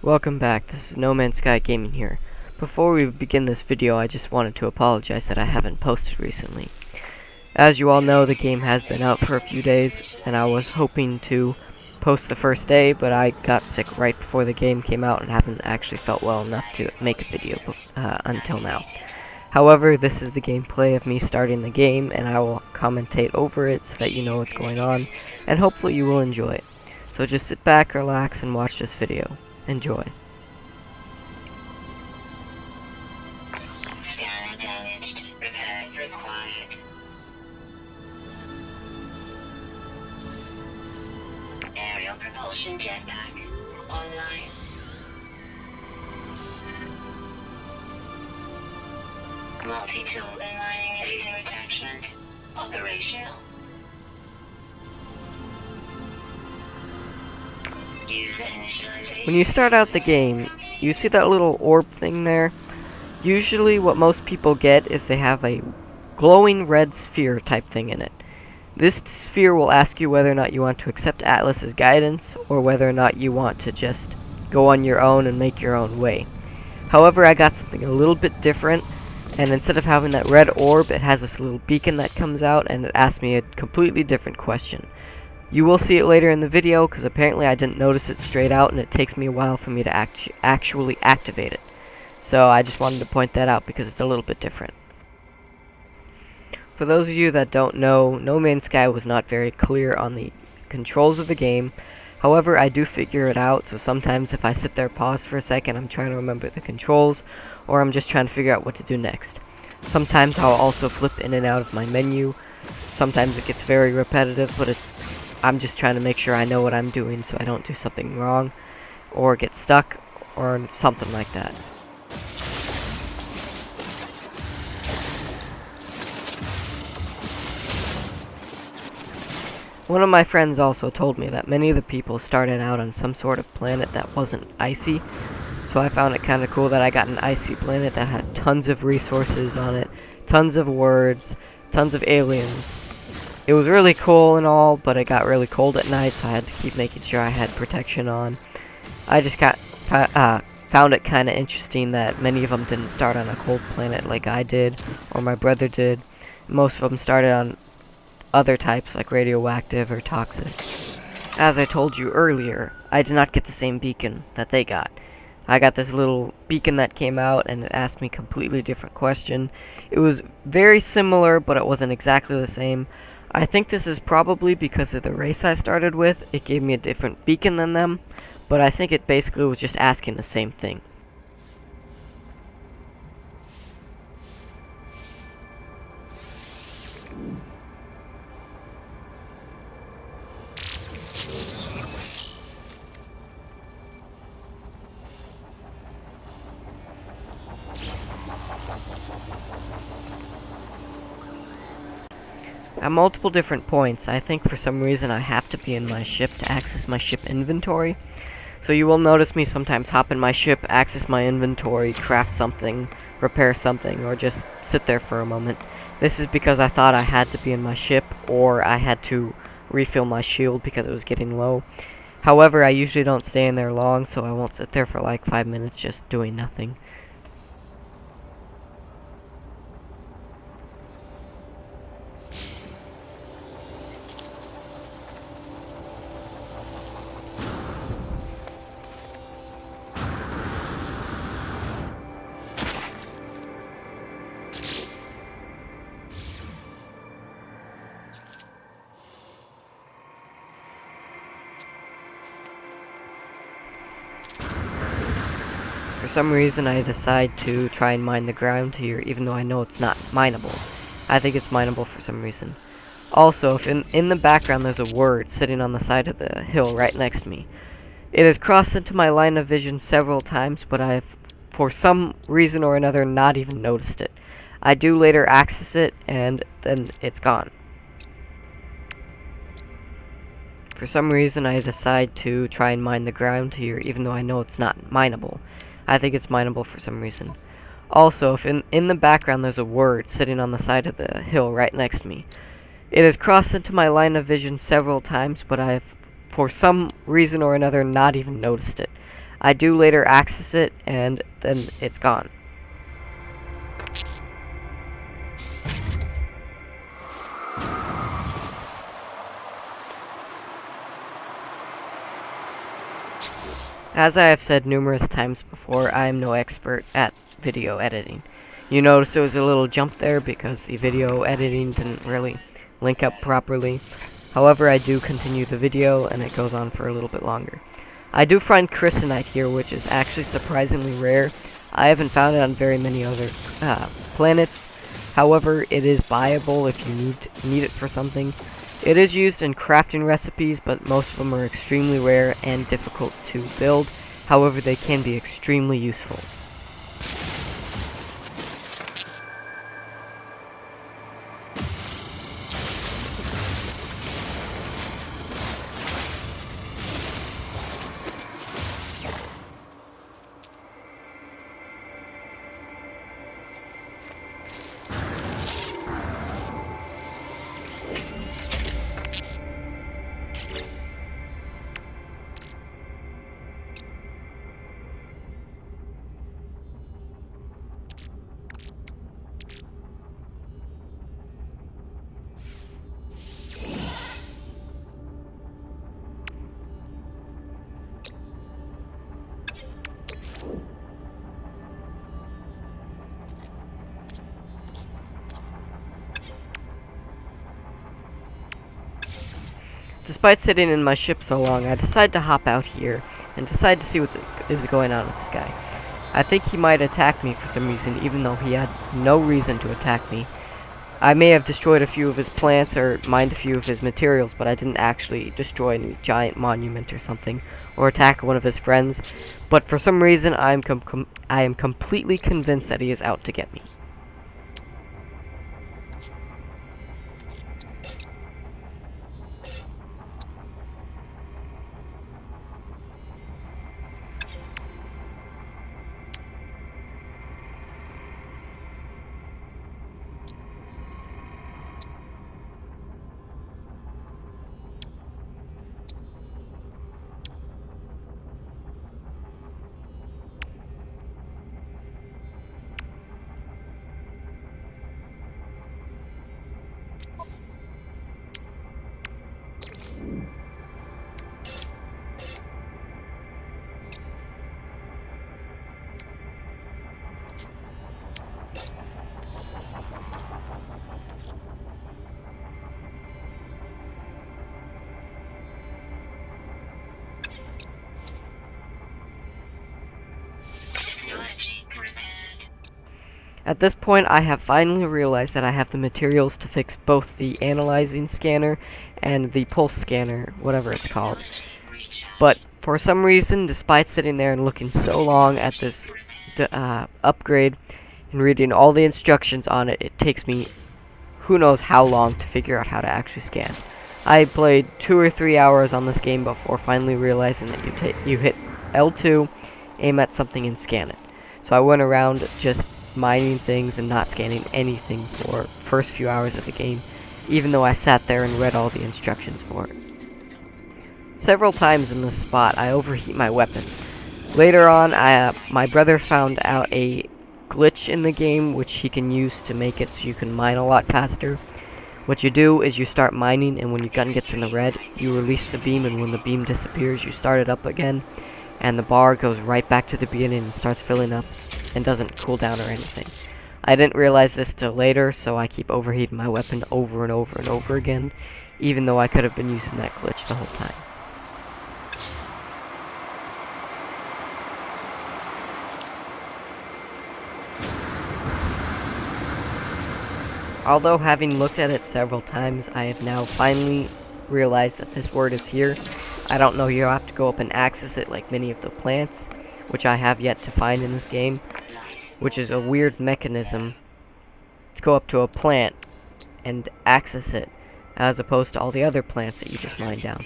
Welcome back, this is No Man's Sky Gaming here. Before we begin this video, I just wanted to apologize that I haven't posted recently. As you all know, the game has been out for a few days, and I was hoping to post the first day, but I got sick right before the game came out and haven't actually felt well enough to make a video until now. However, this is the gameplay of me starting the game, and I will commentate over it so that you know what's going on, and hopefully you will enjoy it. So just sit back, relax, and watch this video. Enjoy. Scanner damaged. Repair required. Aerial propulsion jetpack online. Multi-tool and mining laser attachment operational. User initialization. When you start out the game, you see that little orb thing there? Usually what most people get is they have a glowing red sphere type thing in it. This sphere will ask you whether or not you want to accept Atlas's guidance, or whether or not you want to just go on your own and make your own way. However, I got something a little bit different, and instead of having that red orb, it has this little beacon that comes out, and it asks me a completely different question. You will see it later in the video, because apparently I didn't notice it straight out, and it takes me a while for me to actually activate it. So I just wanted to point that out, because it's a little bit different. For those of you that don't know, No Man's Sky was not very clear on the controls of the game. However, I do figure it out, so sometimes if I sit there paused for a second, I'm trying to remember the controls, or I'm just trying to figure out what to do next. Sometimes I'll also flip in and out of my menu. Sometimes it gets very repetitive, but I'm just trying to make sure I know what I'm doing so I don't do something wrong, or get stuck, or something like that. One of my friends also told me that many of the people started out on some sort of planet that wasn't icy, so I found it kind of cool that I got an icy planet that had tons of resources on it, tons of words, tons of aliens. It was really cool and all, but it got really cold at night, so I had to keep making sure I had protection on. I just found it kind of interesting that many of them didn't start on a cold planet like I did, or my brother did. Most of them started on other types like radioactive or toxic. As I told you earlier, I did not get the same beacon that they got. I got this little beacon that came out, and it asked me a completely different question. It was very similar, but it wasn't exactly the same. I think this is probably because of the race I started with. It gave me a different beacon than them, but I think it basically was just asking the same thing. At multiple different points, I think for some reason I have to be in my ship to access my ship inventory. So you will notice me sometimes hop in my ship, access my inventory, craft something, repair something, or just sit there for a moment. This is because I thought I had to be in my ship, or I had to refill my shield because it was getting low. However, I usually don't stay in there long, so I won't sit there for like 5 minutes just doing nothing. For some reason, I decide to try and mine the ground here, even though I know it's not mineable. I think it's mineable for some reason. Also, if in the background there's a word sitting on the side of the hill right next to me. It has crossed into my line of vision several times, but I have, for some reason or another, not even noticed it. I do later access it, and then it's gone. For some reason, I decide to try and mine the ground here, even though I know it's not mineable. I think it's mineable for some reason. Also, if in the background there's a word sitting on the side of the hill right next to me. It has crossed into my line of vision several times, but I have, for some reason or another, not even noticed it. I do later access it, and then it's gone. As I have said numerous times before, I am no expert at video editing. You notice there was a little jump there because the video editing didn't really link up properly. However, I do continue the video, and it goes on for a little bit longer. I do find crystalite here, which is actually surprisingly rare. I haven't found it on very many other planets. However, it is buyable if you need it for something. It is used in crafting recipes, but most of them are extremely rare and difficult to build. However, they can be extremely useful. Despite sitting in my ship so long, I decided to hop out here and decide to see what is going on with this guy. I think he might attack me for some reason, even though he had no reason to attack me. I may have destroyed a few of his plants or mined a few of his materials, but I didn't actually destroy any giant monument or something, or attack one of his friends. But for some reason, I am completely convinced that he is out to get me. Technology repaired. At this point, I have finally realized that I have the materials to fix both the analyzing scanner and the pulse scanner, whatever it's called. Technology recharge. But for some reason, despite sitting there and looking so long at this upgrade and reading all the instructions on it, it takes me who knows how long to figure out how to actually scan. I played 2 or 3 hours on this game before finally realizing that you hit L2, aim at something, and scan it. So I went around just mining things and not scanning anything for first few hours of the game, even though I sat there and read all the instructions for it. Several times in this spot, I overheat my weapon. Later on, my brother found out a glitch in the game which he can use to make it so you can mine a lot faster. What you do is you start mining, and when your gun gets in the red, you release the beam, and when the beam disappears, you start it up again, and the bar goes right back to the beginning and starts filling up and doesn't cool down or anything. I didn't realize this till later, so I keep overheating my weapon over and over and over again, even though I could have been using that glitch the whole time. Although having looked at it several times, I have now finally realized that this word is here. I don't know, you have to go up and access it like many of the plants, which I have yet to find in this game, which is a weird mechanism to go up to a plant and access it, as opposed to all the other plants that you just mine down.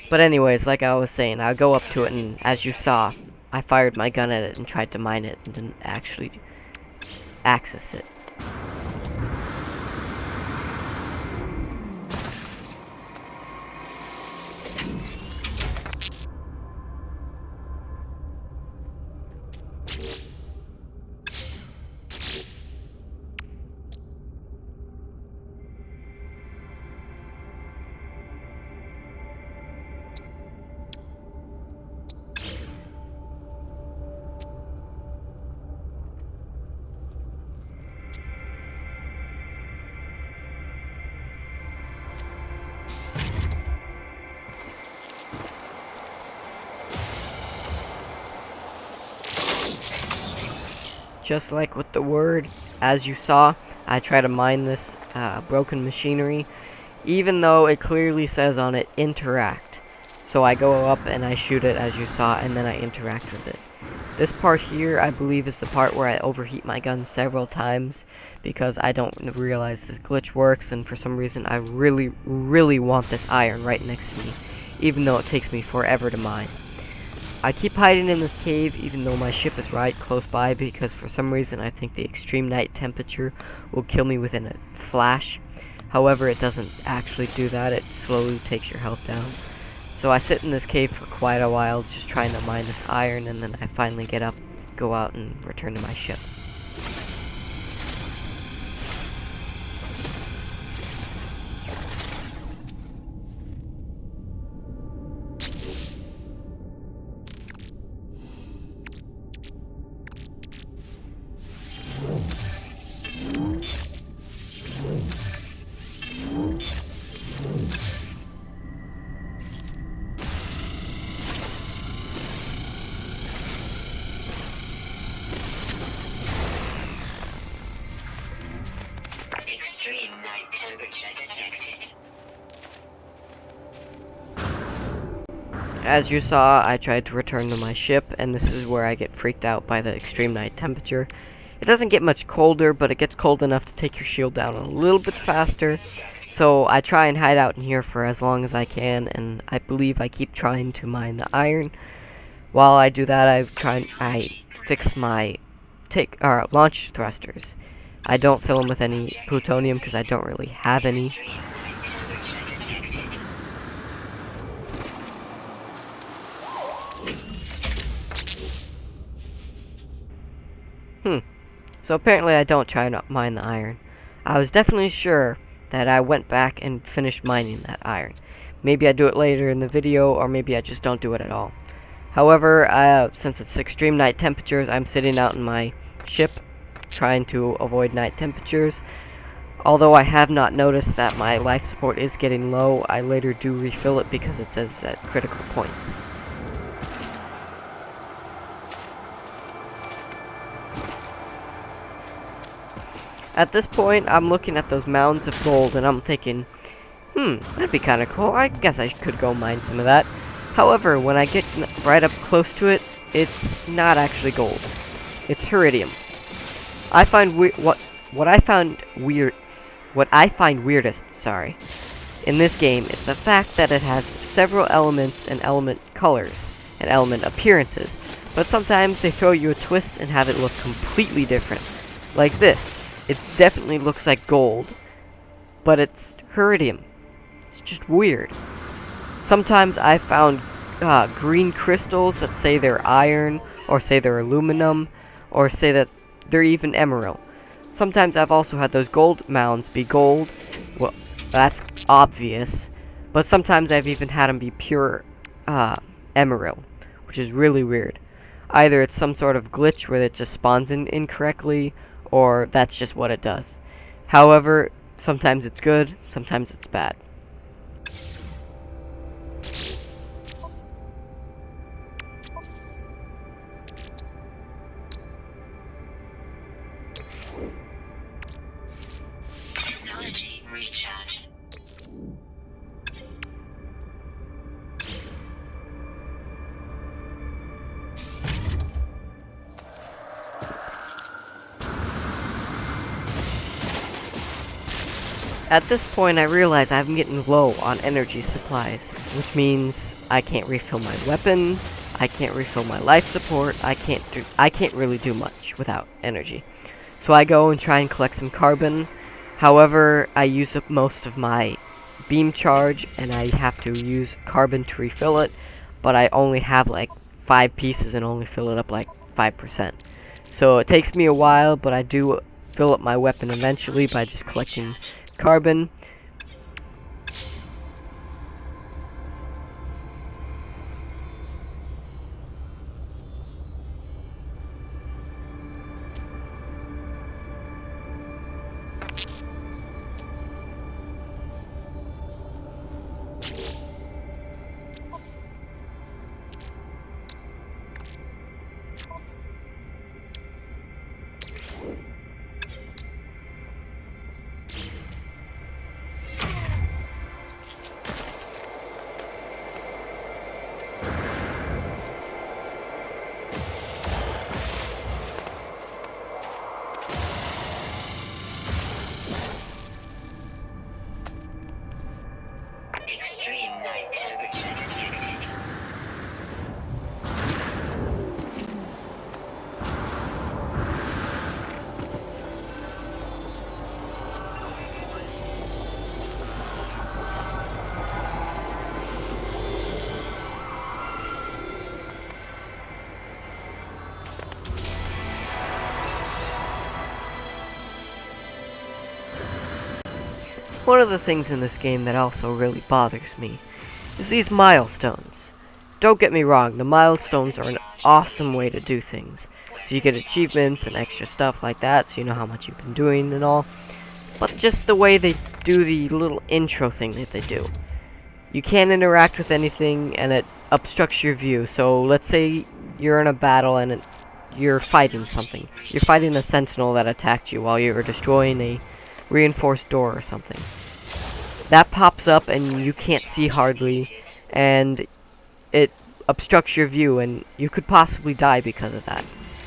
But anyways, like I was saying, I go up to it, and as you saw, I fired my gun at it and tried to mine it and didn't actually access it. Just like with the word, as you saw, I try to mine this broken machinery, even though it clearly says on it, interact. So I go up and I shoot it as you saw, and then I interact with it. This part here, I believe, is the part where I overheat my gun several times, because I don't realize this glitch works, and for some reason I really, really want this iron right next to me, even though it takes me forever to mine. I keep hiding in this cave even though my ship is right close by, because for some reason I think the extreme night temperature will kill me within a flash. However, it doesn't actually do that, it slowly takes your health down. So I sit in this cave for quite a while just trying to mine this iron, and then I finally get up, go out, and return to my ship. Extreme night temperature detected. As you saw, I tried to return to my ship, and this is where I get freaked out by the extreme night temperature. It doesn't get much colder, but it gets cold enough to take your shield down a little bit faster. So I try and hide out in here for as long as I can, and I believe I keep trying to mine the iron. While I do that, I fix my launch thrusters. I don't fill them with any plutonium because I don't really have any. Extreme night temperature detected. So apparently I don't try to mine the iron. I was definitely sure that I went back and finished mining that iron. Maybe I do it later in the video, or maybe I just don't do it at all. However, since it's extreme night temperatures, I'm sitting out in my ship trying to avoid night temperatures. Although I have not noticed that my life support is getting low, I later do refill it because it says at critical points. At this point, I'm looking at those mounds of gold and I'm thinking, that'd be kind of cool. I guess I could go mine some of that. However, when I get right up close to it, it's not actually gold. It's iridium. I find what I find weirdest, in this game is the fact that it has several elements and element colors and element appearances, but sometimes they throw you a twist and have it look completely different. Like this. It definitely looks like gold, but it's iridium. It's just weird. Sometimes I found green crystals that say they're iron, or say they're aluminum, or say that they're even emerald. Sometimes I've also had those gold mounds be gold. Well, that's obvious. But sometimes I've even had them be pure emerald, which is really weird. Either it's some sort of glitch where it just spawns in incorrectly, or that's just what it does. However, sometimes it's good, sometimes it's bad. Technology recharge. At this point, I realize I'm getting low on energy supplies, which means I can't refill my weapon, I can't refill my life support, I can't really do much without energy. So I go and try and collect some carbon. However, I use up most of my beam charge, and I have to use carbon to refill it, but I only have like 5 pieces and only fill it up like 5%. So it takes me a while, but I do fill up my weapon eventually by just collecting carbon. Extreme night temperature detected. One of the things in this game that also really bothers me is these milestones. Don't get me wrong, the milestones are an awesome way to do things. So you get achievements and extra stuff like that, so you know how much you've been doing and all. But just the way they do the little intro thing that they do. You can't interact with anything and it obstructs your view. So let's say you're in a battle and you're fighting something. You're fighting a sentinel that attacked you while you were destroying a reinforced door or something. That pops up and you can't see hardly, and it obstructs your view and you could possibly die because of that.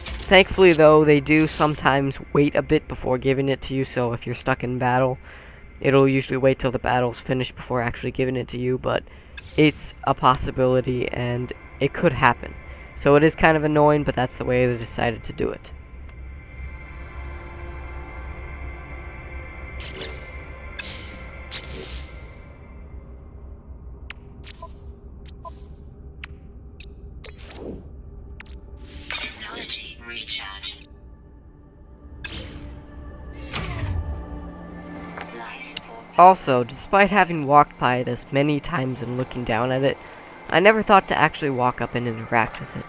Thankfully though, they do sometimes wait a bit before giving it to you, so if you're stuck in battle, it'll usually wait till the battle's finished before actually giving it to you, but it's a possibility and it could happen. So it is kind of annoying, but that's the way they decided to do it. Technology recharge. Life support. Also, despite having walked by this many times and looking down at it, I never thought to actually walk up and interact with it.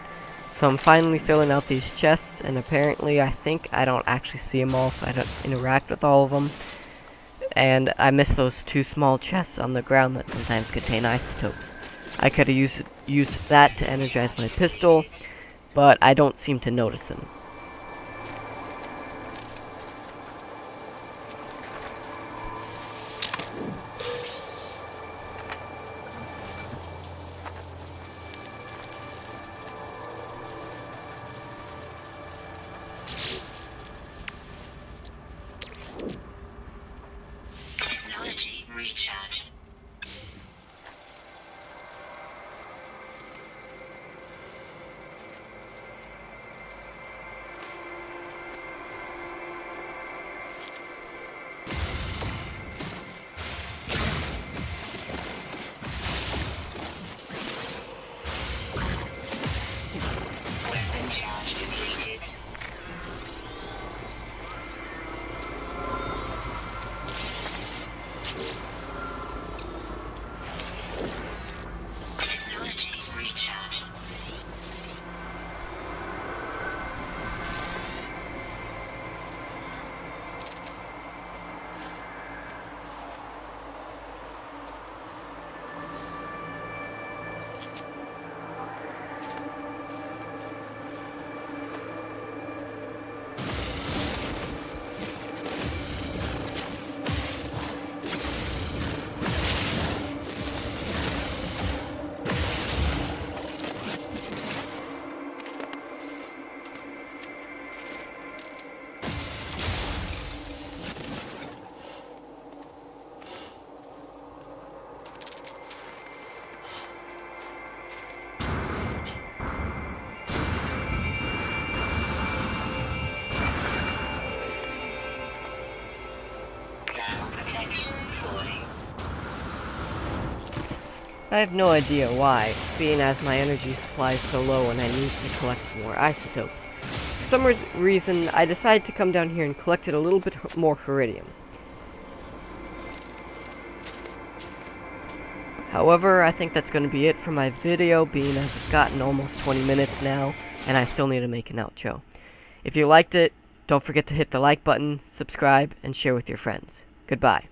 So I'm finally filling out these chests, and apparently I think I don't actually see them all, so I don't interact with all of them. And I miss those two small chests on the ground that sometimes contain isotopes. I could have used that to energize my pistol, but I don't seem to notice them. Technology recharge. Weapon charge depleted. Technology recharge. Thermal protection falling. I have no idea why, being as my energy supply is so low and I need to collect some more isotopes. For some reason, I decided to come down here and collect a little bit more Iridium. However, I think that's going to be it for my video, being as it's gotten almost 20 minutes now, and I still need to make an outro. If you liked it, don't forget to hit the like button, subscribe, and share with your friends. Goodbye.